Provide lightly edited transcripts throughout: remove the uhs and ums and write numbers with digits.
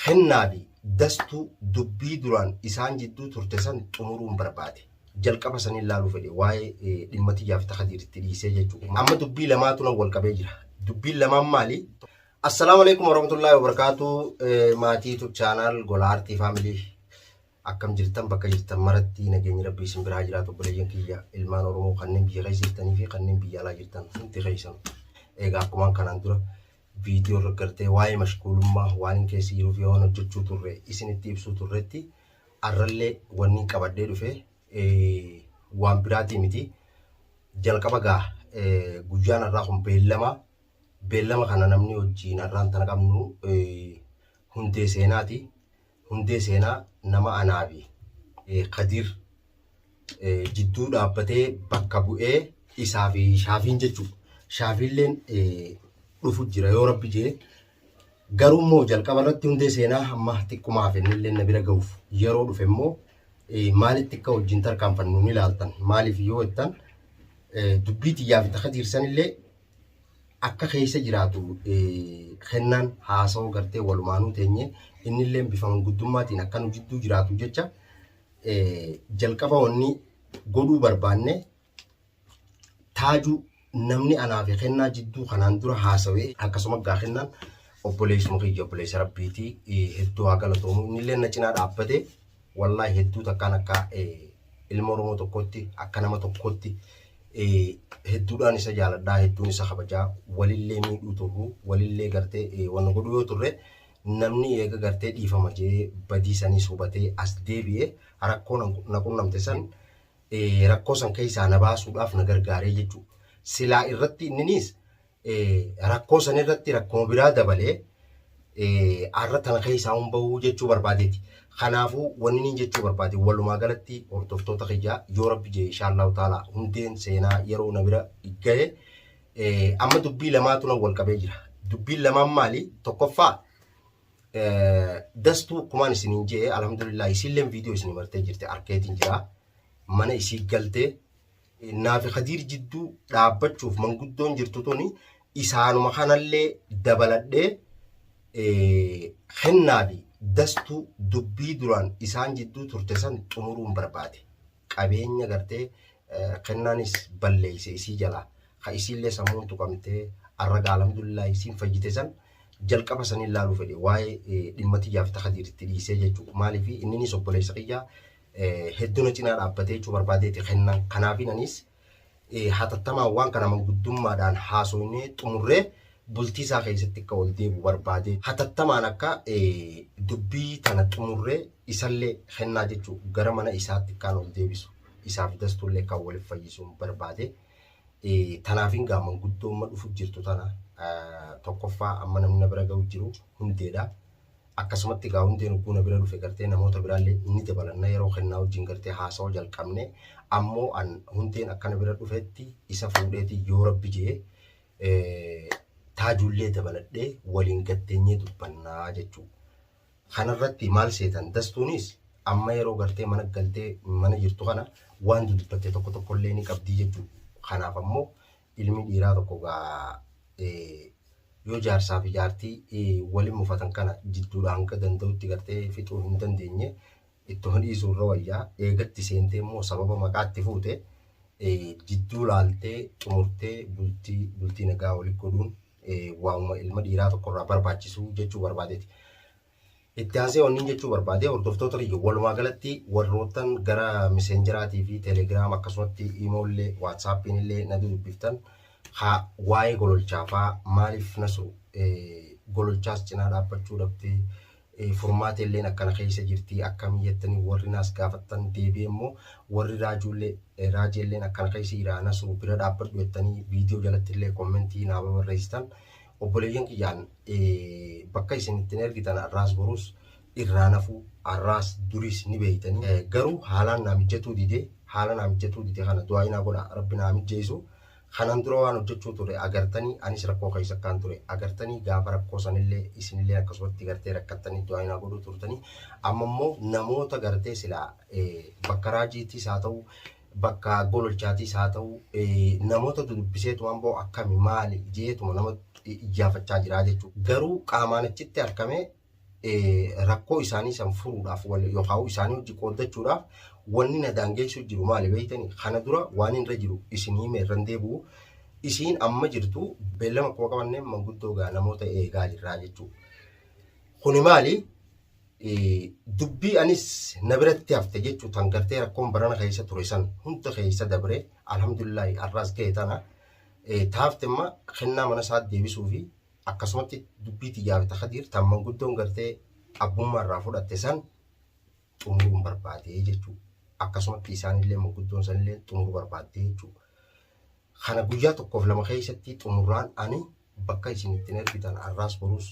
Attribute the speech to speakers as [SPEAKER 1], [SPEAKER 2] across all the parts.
[SPEAKER 1] Hennaafi dastuu dubbii duraan isaan jidduu turte san xumuruun barbaade. Jalqaba san ilaaluu fedhe waa'ee dhimma xiyyaaf Khadiiritti dhiisee jechuudha. Amma dubbii lamaatu nan wal qabee jira. Dubbiin lamaan maali? Assalaamu alaikum warahmatullahi wabarakatuh. Maatii YouTube channel Gola Artii Family. Akkam jirtan bakka jirtan maratti nageenyi rabbii isin biraa jiraatu obboleeyyan kiyya ilmaan Oromoo kanneen biyya keessa jirtanii fi kanneen biyya alaa jirtan hundi keessan. Egaa akkuma kanaan dura viidiyoo irra gartee waa'ee mashkuulummaa waan keessa jiruu fi waan hojjechuu turre isinitti ibsuu turretti arrallee wanni qabadhee dhufe waan biraatii miti. Jalqaba gaa guyyaan irraa kun beellama kana namni wajjin irraan tana qabnu hundee seenaati. Hundee seenaa nama Anaafi Khadiir jidduu dhaabbatee bakka bu'ee isaa fi Shaafiin jechuudha. Shaafiilleen dhufu jira yoo rabbi jee garuu immoo jalqaba irratti hundee seenaa amma xiqqummaa fi illee na bira ga'uuf yeroo dhufe immoo maalitti akka wajjin tarkaanfannu ni ilaaltan. Maaliif yoo jettan dubbii xiyyaa fi Khadiir sanillee akka keessa jiraatu kennaan haasawoo gartee walumaanuu teenye innillee bifa manguddummaatiin akka nu jidduu jiraatu jecha jalqaba wanni godhuu barbaanne taajuu namni Anaafi kennaa jidduu kanaan dura haasawee akkasuma gaa kennaan obboleessuma kiyya obboleessa rabbiitii hedduu haa galatoomu innillee na cinaa dhaabbate wallaahi hedduu takkaan akka ilma Oromoo tokkotti akka nama tokkotti hedduudhaan isa jaaladhaa hedduun isa kabajaa walillee miidhuu turru walillee gartee wanna godhuu yoo turre namni eega gartee dhiifama jee badii sanii hubatee as deebi'ee rakkoo na qunnamte san rakkoo san keessaa na baasuudhaaf na gargaaree jechuudha. Silaa irratti inninis rakkoo san irratti rakkoo biraa dabalee arra tana keessaa bahuu jechuu barbaadeeti. Kanaafuu wanni niin jechuu barbaade walumaa galatti hordoftoota kiyyaa yoo rabbi jee inshaallahu ta'ala hundeen seenaa yeroo na bira ga'e amma dubbii lamaatu na wal qabee jira. Dubbiin lamaan maali? Tokkoffaa dastuu kumaan isiniin jee alhamdulillah isilleen viidiyoo isinii martee jirte arkeetiin jira. Mana isii galtee Naafi Khadiir jidduu dhaabbachuuf manguddoon jirtu tuni isaanuma kanallee dabaladhee Hennaafi dastuu dubbii duraan isaan jidduu turte san xumuruun barbaade. Qabeenya gartee kennaanis balleeyse isii jalaa ka isiillee sammuun tuqamtee arraga alhamdulillah isiin fayyite san jalqaba san ilaaluu fedhe waa'ee dhimma xiyyaaf Khadiiritti dhiisee jechuudha. Maaliif inninis obboleessa kiyyaa hedduuna cinaa dhaabbatee jechuu barbaadeeti kennaan. Kanaafin anis hatattamaan waan kana manguddummaadhaan haasofnee xumurree bultii isaa keessatti akka ol deebi'u barbaade. Hatattamaan akka dubbii tana xumurree isallee kennaa jechuudha gara mana isaatti kan ol deebisu isaaf dastuullee kan waliif fayyisuun barbaade. Tanaafin gaa manguddoomma dhufu jirtu tana tokkoffaa amma namni na bira ga'u jiru hundeedha. Akkasumatti gaa hundeen ugguu na bira dhufe gartee namoota biraallee inni dabalanna yeroo kennaa wajjin gartee haasawaa jalqabne ammoo an hundeen akka na bira dhufetti isa fuudheeti yoo rabbi jee taajullee dabaladhee waliin gatteenyee dubbannaa jechuudha. Kanarratti maal seetan dastuunis amma yeroo gartee mana galtee mana jirtu kana waan dubbatte tokkollee ni qabdii jechuudha. Kanaaf ammoo ilmi dhiiraa tokko gaa yoo jaarsaa fi jaartii waliin mufatan kana jidduudha hanga danda'utti gartee fixuu hin dandeenye ittoo dhiisuu irra wayyaa eegatti seentee immoo sababa maqaatti fuute jidduu laaltee xumurtee bultii nagaa waliin godhuun waanuma ilma dhiiraa tokkorraa barbaachisu jechuu barbaadeeti. Itti aansee wanni jechuu barbaade hordoftoota kiyya walumaa galatti warroottan gara miseenjeraatii fi teelegiraam akkasumatti iimoollee waatsaappiin illee na dubbiftan waa'ee gololchaafaa maaliif nasu gololchaas cinaa dhaabbachuu dhabdee furmaata illee akkana keessa jirti akkam jettanii warri naas gaafattan deebi'ee immoo warri raajiillee akkana keessa jira nasu bira dhaabbadhu jettanii viidiyoo jalatti illee kommentii naa barreessitan obboleeyyan kiyyaan bakka isin ittiin ergitan arraas boruus irraa nafuu arraas duris ni beeytanii garuu haalaan naa mijjatuu didee haala naa mijjatuu didee kana du'aa inaa godha rabbi naa mijjeessu. Kanan dura waan hojjechuu ture agartanii anis rakkoo keessa kan ture agartanii gaafa rakkoo sanillee isinillee akkasumatti gartee rakkattanii du'aa inaa godhuu turtanii amma immoo namoota gartee silaa bakka raajiittis haa ta'u bakka gololchaattis haa ta'u namoota dubbiseetu waan ba'u akkami maali jeetuma nama iyyaafachaa jira jechuudha. Garuu qaamaan achitti argamee rakkoo isaanii san furuudhaaf yookaan isaanii hojii qooddachuudhaaf wanni na daangeessu jiru maali beeytanii kana dura waan irra jiru isinii meerran deebi'u isiin amma jirtu beellama akkuma qabannee manguddoo gaa namoota eegaa jirraa jechuudha. Kuni maali? Dubbii anis na biratti hafte jechuudha tan gartee rakkoon barana keessa ture san hunda keessa dabre alhamdulillahi arraas ga'e tana taaftemma kennaa mana isaatti deebisuu fi akkasumatti dubbii xiyyaafata Khadiir tan manguddoon gartee abbummaa irraa fudhatte san xumuruun barbaadee jechuudha. Akkasumatti isaanillee manguddoon sanillee xumuruu barbaadee jechuudha. Kana guyyaa tokkoof lama keessatti xumuraan ani bakka isin ittiin ergitan arraas boruus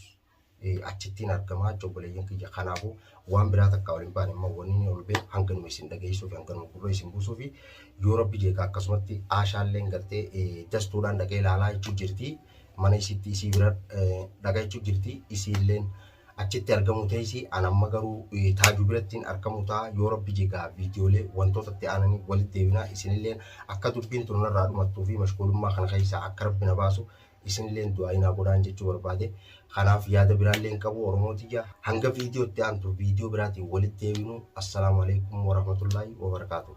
[SPEAKER 1] achittiin argamaa obboleeyyan kiyya. Kanaafuu waan biraa takka waliin baane immoo wanni ol beeku hanganuma isin dhageessuu fi hanganuma gurra isin buusuu fi yoo rabbi jeeqa akkasumatti aashaalleen gartee dastuudhaan dhagee ilaalaa jechuu jirti. Mana isitti isii bira dhagaa jechuu jirti. Isiilleen achitti argamu ta'isi anamma garuu taajuu birattiin argamu ta'a yoo rabbi jeeqa viidiyoolee wantoota itti aananii walitti deebinaa isinilleen akka dubbiin turunarraa dhumattuu fi mashkuulummaa kana keessaa akka rabbi na baasu isinilleen du'aayinaa godhaan jechuu barbaade. Kanaaf yaada biraalleen qabu Oromootiyya hanga viidiyootti aantu viidiyoo biraatiin walitti deebinu. Assalaamu alaikum warahmatullaahi wabarakaatuh.